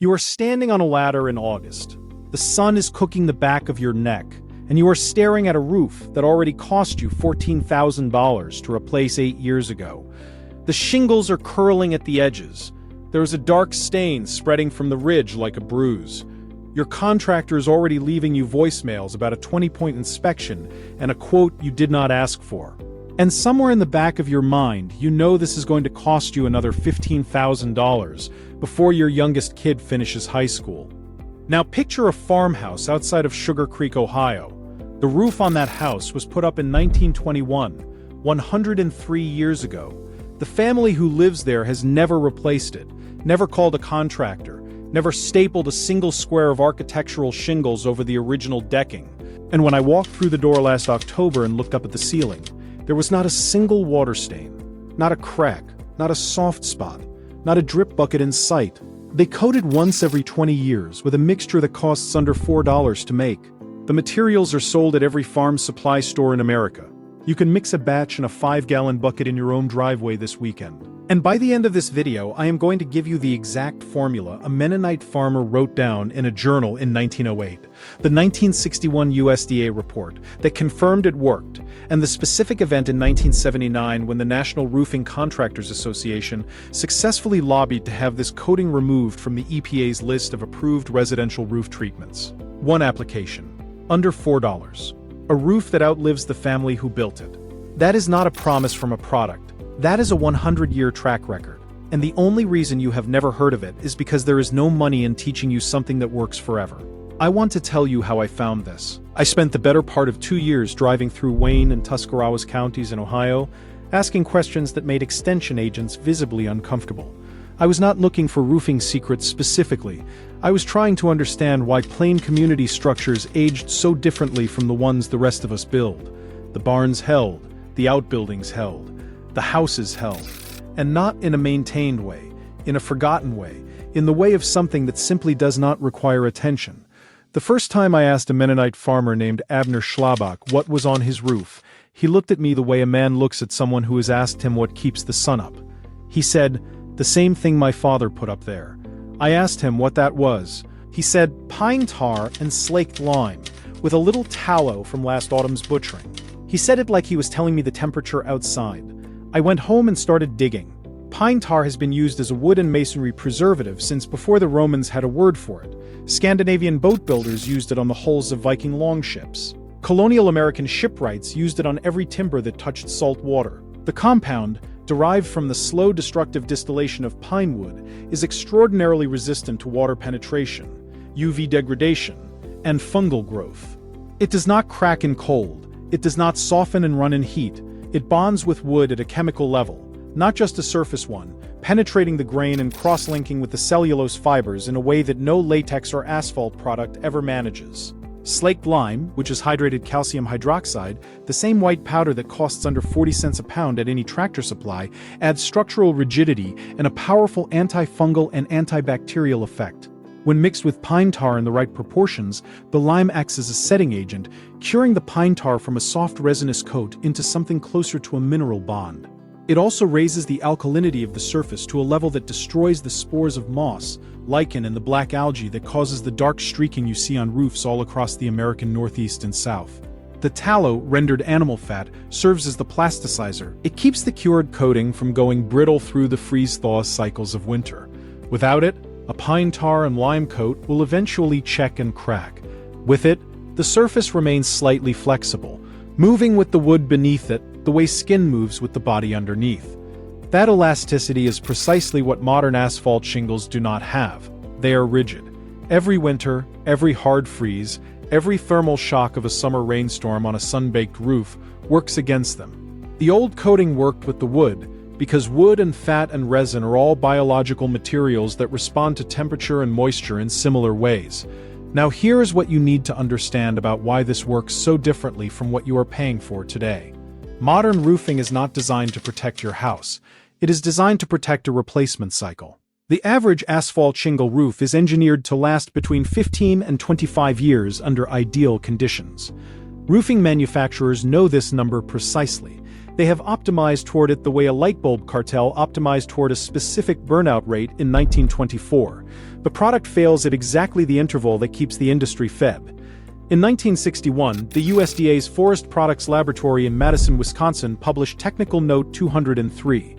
You are standing on a ladder in August. The sun is cooking the back of your neck, and you are staring at a roof that already cost you $14,000 to replace 8 years ago. The shingles are curling at the edges. There is a dark stain spreading from the ridge like a bruise. Your contractor is already leaving you voicemails about a 20-point inspection and a quote you did not ask for. And somewhere in the back of your mind, you know this is going to cost you another $15,000 before your youngest kid finishes high school. Now picture a farmhouse outside of Sugar Creek, Ohio. The roof on that house was put up in 1921, 103 years ago. The family who lives there has never replaced it, never called a contractor, never stapled a single square of architectural shingles over the original decking. And when I walked through the door last October and looked up at the ceiling, there was not a single water stain, not a crack, not a soft spot, not a drip bucket in sight. They coated once every 20 years with a mixture that costs under $4 to make. The materials are sold at every farm supply store in America. You can mix a batch in a 5-gallon bucket in your own driveway this weekend. And by the end of this video, I am going to give you the exact formula a Mennonite farmer wrote down in a journal in 1908, the 1961 USDA report that confirmed it worked, and the specific event in 1979 when the National Roofing Contractors Association successfully lobbied to have this coating removed from the EPA's list of approved residential roof treatments. One application, under $4. A roof that outlives the family who built it. That is not a promise from a product. That is a 100-year track record. And the only reason you have never heard of it is because there is no money in teaching you something that works forever. I want to tell you how I found this. I spent the better part of 2 years driving through Wayne and Tuscarawas counties in Ohio, asking questions that made extension agents visibly uncomfortable. I was not looking for roofing secrets specifically. I was trying to understand why plain community structures aged so differently from the ones the rest of us build. The barns held, the outbuildings held, the houses held, and not in a maintained way, in a forgotten way, in the way of something that simply does not require attention. The first time I asked a Mennonite farmer named Abner Schlabach what was on his roof, he looked at me the way a man looks at someone who has asked him what keeps the sun up. He said, "The same thing my father put up there." I asked him what that was. He said, "Pine tar and slaked lime, with a little tallow from last autumn's butchering." He said it like he was telling me the temperature outside. I went home and started digging. Pine tar has been used as a wood and masonry preservative since before the Romans had a word for it. Scandinavian boat builders used it on the hulls of Viking longships. Colonial American shipwrights used it on every timber that touched salt water. The compound, derived from the slow destructive distillation of pine wood, is extraordinarily resistant to water penetration, UV degradation, and fungal growth. It does not crack in cold. It does not soften and run in heat. It bonds with wood at a chemical level, not just a surface one, penetrating the grain and cross-linking with the cellulose fibers in a way that no latex or asphalt product ever manages. Slaked lime, which is hydrated calcium hydroxide, the same white powder that costs under 40 cents a pound at any Tractor Supply, adds structural rigidity and a powerful antifungal and antibacterial effect. When mixed with pine tar in the right proportions, the lime acts as a setting agent, curing the pine tar from a soft resinous coat into something closer to a mineral bond. It also raises the alkalinity of the surface to a level that destroys the spores of moss, lichen, and the black algae that causes the dark streaking you see on roofs all across the American Northeast and South. The tallow, rendered animal fat, serves as the plasticizer. It keeps the cured coating from going brittle through the freeze-thaw cycles of winter. Without it, a pine tar and lime coat will eventually check and crack. With it, the surface remains slightly flexible, moving with the wood beneath it the way skin moves with the body underneath. That elasticity is precisely what modern asphalt shingles do not have. They are rigid. Every winter, every hard freeze, every thermal shock of a summer rainstorm on a sun-baked roof works against them. The old coating worked with the wood, because wood and fat and resin are all biological materials that respond to temperature and moisture in similar ways. Now here is what you need to understand about why this works so differently from what you are paying for today. Modern roofing is not designed to protect your house. It is designed to protect a replacement cycle. The average asphalt shingle roof is engineered to last between 15 and 25 years under ideal conditions. Roofing manufacturers know this number precisely. They have optimized toward it the way a light bulb cartel optimized toward a specific burnout rate in 1924. The product fails at exactly the interval that keeps the industry fed. In 1961, the USDA's Forest Products Laboratory in Madison, Wisconsin published Technical Note 203.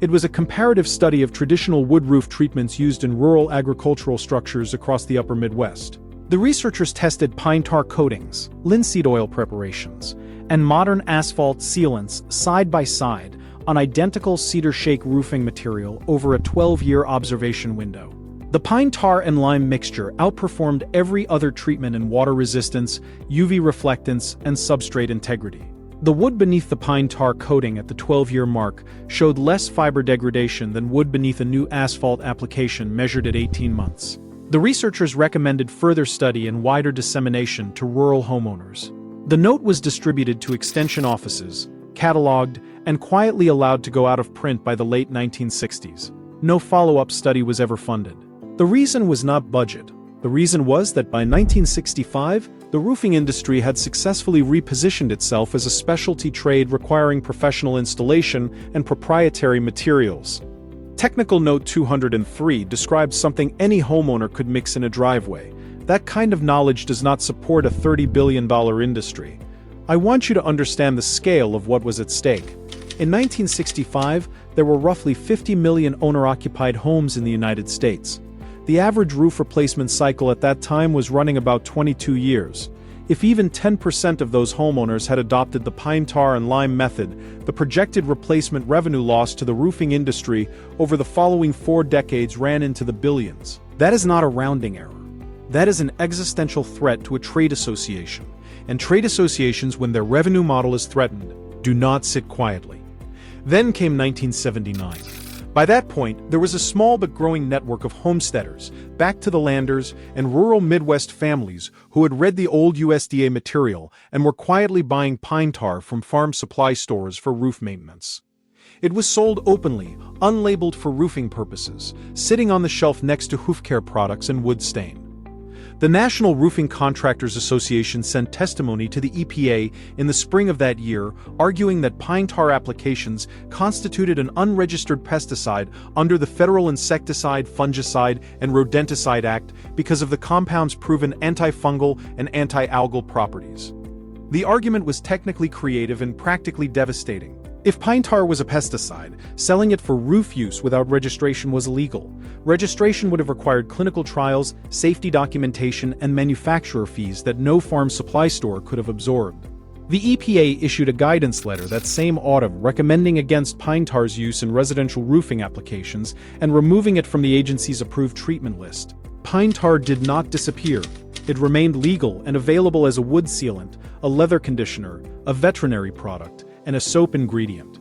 It was a comparative study of traditional wood roof treatments used in rural agricultural structures across the upper Midwest. The researchers tested pine tar coatings, linseed oil preparations, and modern asphalt sealants side by side on identical cedar shake roofing material over a 12-year observation window. The pine tar and lime mixture outperformed every other treatment in water resistance, UV reflectance, and substrate integrity. The wood beneath the pine tar coating at the 12-year mark showed less fiber degradation than wood beneath a new asphalt application measured at 18 months. The researchers recommended further study and wider dissemination to rural homeowners. The note was distributed to extension offices, cataloged, and quietly allowed to go out of print by the late 1960s. No follow-up study was ever funded. The reason was not budget. The reason was that by 1965, the roofing industry had successfully repositioned itself as a specialty trade requiring professional installation and proprietary materials. Technical Note 203 describes something any homeowner could mix in a driveway. That kind of knowledge does not support a $30 billion industry. I want you to understand the scale of what was at stake. In 1965, there were roughly 50 million owner-occupied homes in the United States. The average roof replacement cycle at that time was running about 22 years. If even 10% of those homeowners had adopted the pine tar and lime method, the projected replacement revenue loss to the roofing industry over the following 4 decades ran into the billions. That is not a rounding error. That is an existential threat to a trade association. And trade associations, when their revenue model is threatened, do not sit quietly. Then came 1979. By that point, there was a small but growing network of homesteaders, back-to-the-landers, and rural Midwest families who had read the old USDA material and were quietly buying pine tar from farm supply stores for roof maintenance. It was sold openly, unlabeled for roofing purposes, sitting on the shelf next to hoof care products and wood stain. The National Roofing Contractors Association sent testimony to the EPA in the spring of that year, arguing that pine tar applications constituted an unregistered pesticide under the Federal Insecticide, Fungicide, and Rodenticide Act because of the compound's proven antifungal and anti-algal properties. The argument was technically creative and practically devastating. If pine tar was a pesticide, selling it for roof use without registration was illegal. Registration would have required clinical trials, safety documentation, and manufacturer fees that no farm supply store could have absorbed. The EPA issued a guidance letter that same autumn recommending against pine tar's use in residential roofing applications and removing it from the agency's approved treatment list. Pine tar did not disappear. It remained legal and available as a wood sealant, a leather conditioner, a veterinary product, and a soap ingredient.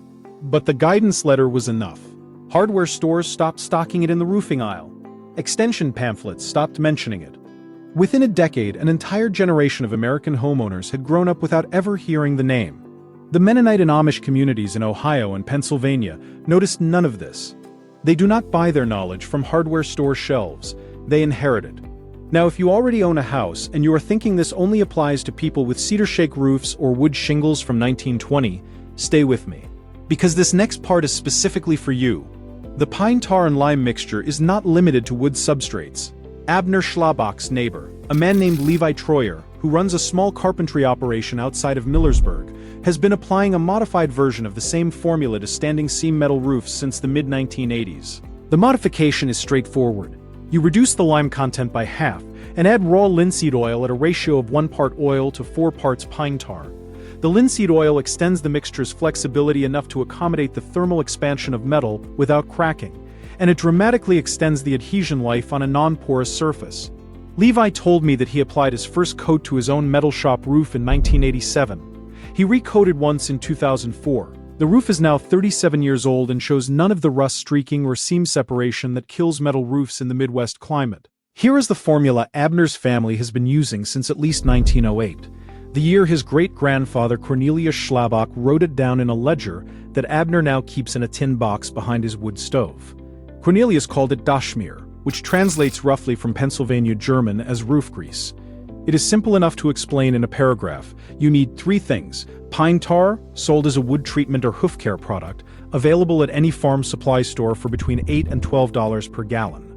But the guidance letter was enough. Hardware stores stopped stocking it in the roofing aisle. Extension pamphlets stopped mentioning it. Within a decade, an entire generation of American homeowners had grown up without ever hearing the name. The Mennonite and Amish communities in Ohio and Pennsylvania noticed none of this. They do not buy their knowledge from hardware store shelves. They inherit it. Now, if you already own a house and you are thinking this only applies to people with cedar shake roofs or wood shingles from 1920, stay with me. Because this next part is specifically for you. The pine tar and lime mixture is not limited to wood substrates. Abner Schlabach's neighbor, a man named Levi Troyer, who runs a small carpentry operation outside of Millersburg, has been applying a modified version of the same formula to standing seam metal roofs since the mid-1980s. The modification is straightforward. You reduce the lime content by half and add raw linseed oil at a ratio of 1 part oil to 4 parts pine tar. The linseed oil extends the mixture's flexibility enough to accommodate the thermal expansion of metal without cracking, and it dramatically extends the adhesion life on a non-porous surface. Levi told me that he applied his first coat to his own metal shop roof in 1987. He recoated once in 2004. The roof is now 37 years old and shows none of the rust streaking or seam separation that kills metal roofs in the Midwest climate. Here is the formula Abner's family has been using since at least 1908, the year his great-grandfather Cornelius Schlabach wrote it down in a ledger that Abner now keeps in a tin box behind his wood stove. Cornelius called it Dashmir, which translates roughly from Pennsylvania German as roof grease. It is simple enough to explain in a paragraph. You need three things: pine tar, sold as a wood treatment or hoof care product, available at any farm supply store for between $8 and $12 per gallon.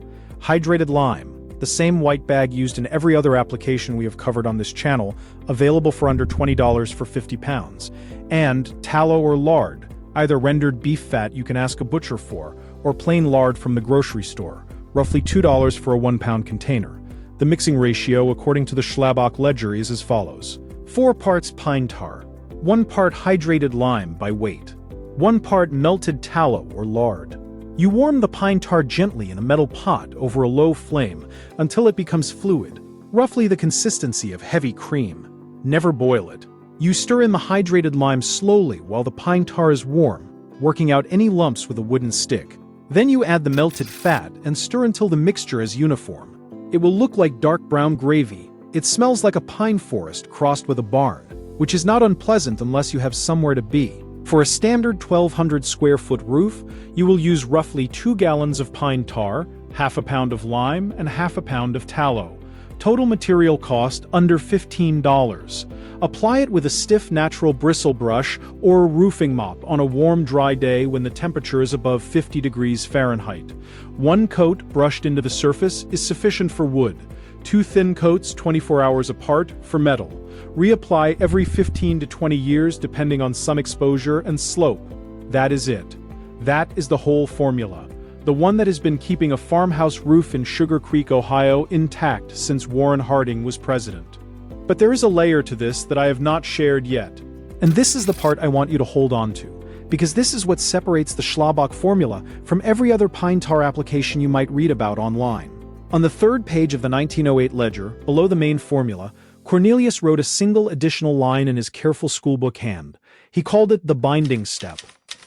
Hydrated lime, the same white bag used in every other application we have covered on this channel, available for under $20 for 50 pounds. And tallow or lard, either rendered beef fat you can ask a butcher for, or plain lard from the grocery store, roughly $2 for a 1-pound container. The mixing ratio, according to the Schlabach ledger, is as follows: 4 parts pine tar, 1 part hydrated lime by weight, 1 part melted tallow or lard. You warm the pine tar gently in a metal pot over a low flame until it becomes fluid, roughly the consistency of heavy cream. Never boil it. You stir in the hydrated lime slowly while the pine tar is warm, working out any lumps with a wooden stick. Then you add the melted fat and stir until the mixture is uniform. It will look like dark brown gravy. It smells like a pine forest crossed with a barn, which is not unpleasant unless you have somewhere to be. For a standard 1,200 square foot roof, you will use roughly 2 gallons of pine tar, half a pound of lime, and half a pound of tallow. Total material cost under $15. Apply it with a stiff natural bristle brush or a roofing mop on a warm, dry day when the temperature is above 50 degrees Fahrenheit. 1 coat brushed into the surface is sufficient for wood. 2 thin coats 24 hours apart for metal. Reapply every 15 to 20 years depending on sun exposure and slope. That is it. That is the whole formula. The one that has been keeping a farmhouse roof in Sugar Creek, Ohio intact since Warren Harding was president. But there is a layer to this that I have not shared yet. And this is the part I want you to hold on to, because this is what separates the Schlabach formula from every other pine tar application you might read about online. On the 3rd page of the 1908 ledger, below the main formula, Cornelius wrote a single additional line in his careful schoolbook hand. He called it the binding step.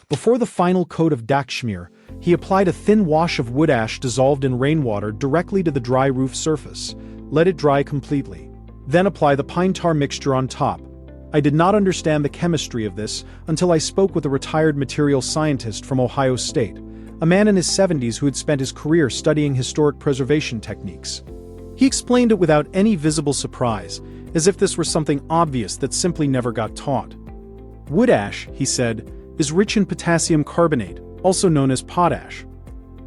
Before the final coat of Dachschmier, he applied a thin wash of wood ash dissolved in rainwater directly to the dry roof surface. Let it dry completely. Then apply the pine tar mixture on top. I did not understand the chemistry of this until I spoke with a retired material scientist from Ohio State, a man in his 70s who had spent his career studying historic preservation techniques. He explained it without any visible surprise, as if this were something obvious that simply never got taught. Wood ash, he said, is rich in potassium carbonate, also known as potash.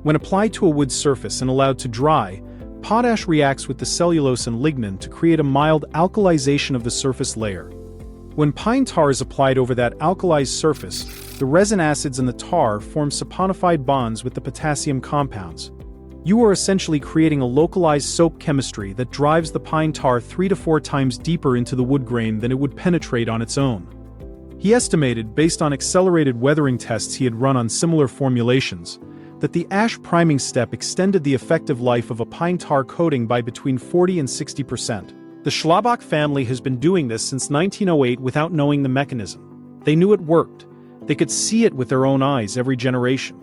When applied to a wood surface and allowed to dry, potash reacts with the cellulose and lignin to create a mild alkalization of the surface layer. When pine tar is applied over that alkalized surface, the resin acids in the tar form saponified bonds with the potassium compounds. You are essentially creating a localized soap chemistry that drives the pine tar 3 to 4 times deeper into the wood grain than it would penetrate on its own. He estimated, based on accelerated weathering tests he had run on similar formulations, that the ash priming step extended the effective life of a pine tar coating by between 40 and 60%. The Schlabach family has been doing this since 1908 without knowing the mechanism. They knew it worked. They could see it with their own eyes every generation.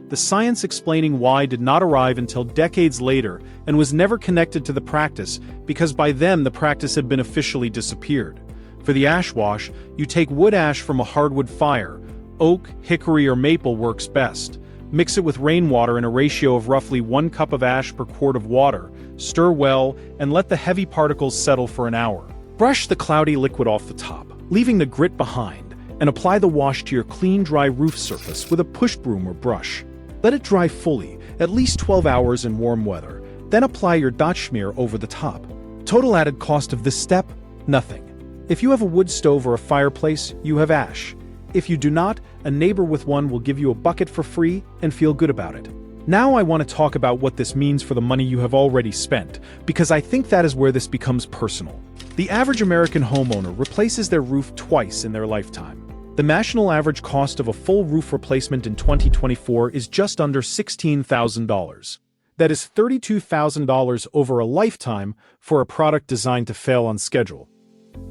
The science explaining why did not arrive until decades later and was never connected to the practice because by then the practice had been officially disappeared. For the ash wash, you take wood ash from a hardwood fire. Oak, hickory, or maple works best. Mix it with rainwater in a ratio of roughly 1 cup of ash per quart of water, stir well, and let the heavy particles settle for an hour. Brush the cloudy liquid off the top, leaving the grit behind, and apply the wash to your clean, dry roof surface with a push broom or brush. Let it dry fully, at least 12 hours in warm weather, then apply your Dachschmier over the top. Total added cost of this step? Nothing. If you have a wood stove or a fireplace, you have ash. If you do not, a neighbor with one will give you a bucket for free and feel good about it. Now I want to talk about what this means for the money you have already spent, because I think that is where this becomes personal. The average American homeowner replaces their roof twice in their lifetime. The national average cost of a full roof replacement in 2024 is just under $16,000. That is $32,000 over a lifetime for a product designed to fail on schedule.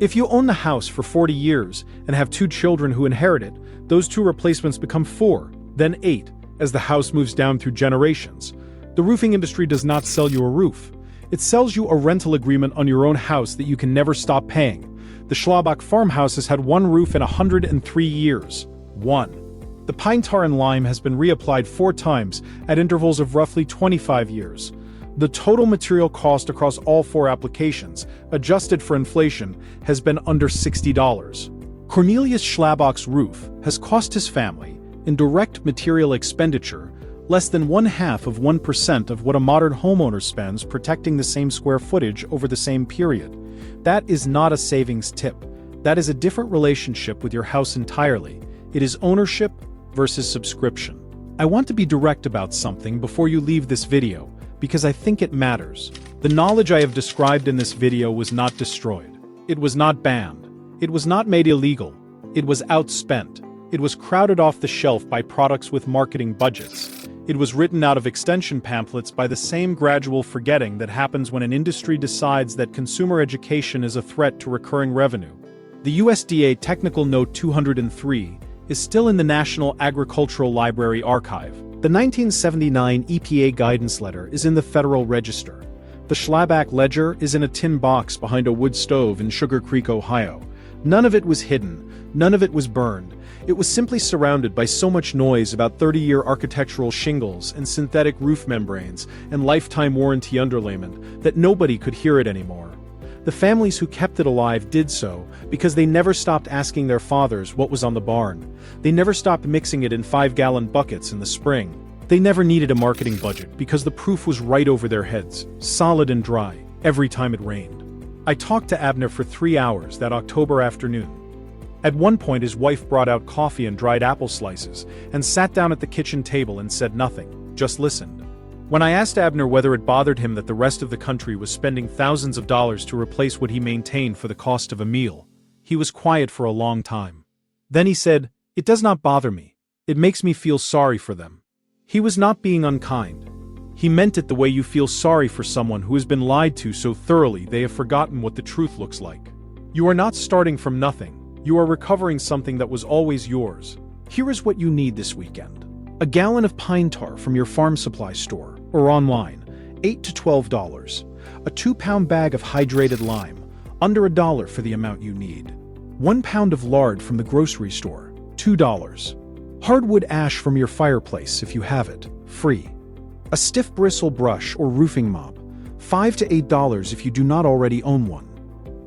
If you own the house for 40 years and have 2 children who inherit it, those 2 replacements become 4, then 8, as the house moves down through generations. The roofing industry does not sell you a roof. It sells you a rental agreement on your own house that you can never stop paying. The Schlabach farmhouse has had 1 roof in 103 years. 1. The pine tar and lime has been reapplied 4 times at intervals of roughly 25 years. The total material cost across all 4 applications, adjusted for inflation, has been under $60. Cornelius Schlabach's roof has cost his family, in direct material expenditure, less than 0.5% of what a modern homeowner spends protecting the same square footage over the same period. That is not a savings tip. That is a different relationship with your house entirely. It is ownership versus subscription. I want to be direct about something before you leave this video, because I think it matters. The knowledge I have described in this video was not destroyed. It was not banned. It was not made illegal. It was outspent. It was crowded off the shelf by products with marketing budgets. It was written out of extension pamphlets by the same gradual forgetting that happens when an industry decides that consumer education is a threat to recurring revenue. The USDA Technical Note 203 is still in the National Agricultural Library Archive. The 1979 EPA guidance letter is in the Federal Register. The Schlabach ledger is in a tin box behind a wood stove in Sugar Creek, Ohio. None of it was hidden. None of it was burned. It was simply surrounded by so much noise about 30-year architectural shingles and synthetic roof membranes and lifetime warranty underlayment that nobody could hear it anymore. The families who kept it alive did so because they never stopped asking their fathers what was on the barn. They never stopped mixing it in 5-gallon buckets in the spring. They never needed a marketing budget because the proof was right over their heads, solid and dry, every time it rained. I talked to Abner for 3 hours that October afternoon. At one point his wife brought out coffee and dried apple slices and sat down at the kitchen table and said nothing, just listened. When I asked Abner whether it bothered him that the rest of the country was spending thousands of dollars to replace what he maintained for the cost of a meal, he was quiet for a long time. Then he said, "It does not bother me. It makes me feel sorry for them." He was not being unkind. He meant it the way you feel sorry for someone who has been lied to so thoroughly they have forgotten what the truth looks like. You are not starting from nothing. You are recovering something that was always yours. Here is what you need this weekend. A gallon of pine tar from your farm supply store or online, $8 to $12. A 2-pound bag of hydrated lime, under $1 for the amount you need. 1 pound of lard from the grocery store, $2. Hardwood ash from your fireplace if you have it, free. A stiff bristle brush or roofing mop, $5 to $8 if you do not already own one.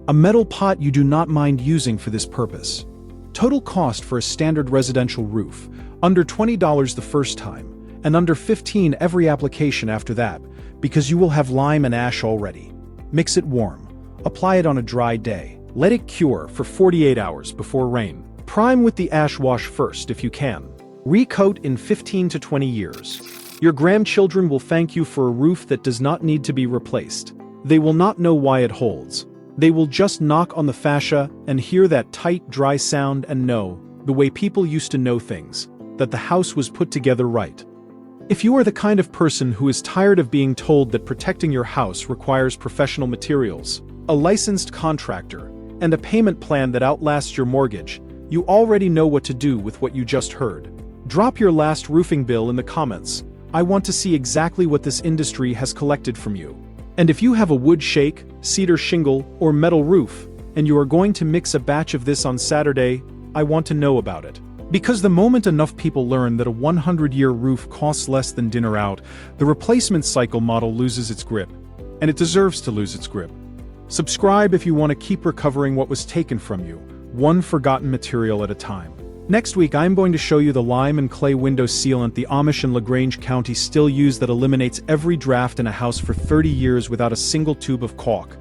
A metal pot you do not mind using for this purpose. Total cost for a standard residential roof, under $20 the first time, and under $15 every application after that, because you will have lime and ash already. Mix it warm. Apply it on a dry day. Let it cure for 48 hours before rain. Prime with the ash wash first if you can. Recoat in 15 to 20 years. Your grandchildren will thank you for a roof that does not need to be replaced. They will not know why it holds. They will just knock on the fascia and hear that tight, dry sound and know, the way people used to know things, that the house was put together right. If you are the kind of person who is tired of being told that protecting your house requires professional materials, a licensed contractor, and a payment plan that outlasts your mortgage, you already know what to do with what you just heard. Drop your last roofing bill in the comments. I want to see exactly what this industry has collected from you. And if you have a wood shake, cedar shingle, or metal roof, and you are going to mix a batch of this on Saturday, I want to know about it. Because the moment enough people learn that a 100-year roof costs less than dinner out, the replacement cycle model loses its grip. And it deserves to lose its grip. Subscribe if you want to keep recovering what was taken from you, one forgotten material at a time. Next week I'm going to show you the lime and clay window sealant the Amish in LaGrange County still use that eliminates every draft in a house for 30 years without a single tube of caulk.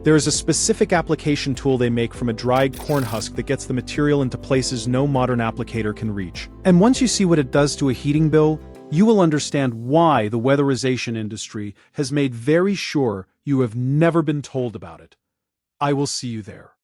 There is a specific application tool they make from a dried corn husk that gets the material into places no modern applicator can reach. And once you see what it does to a heating bill, you will understand why the weatherization industry has made very sure you have never been told about it. I will see you there.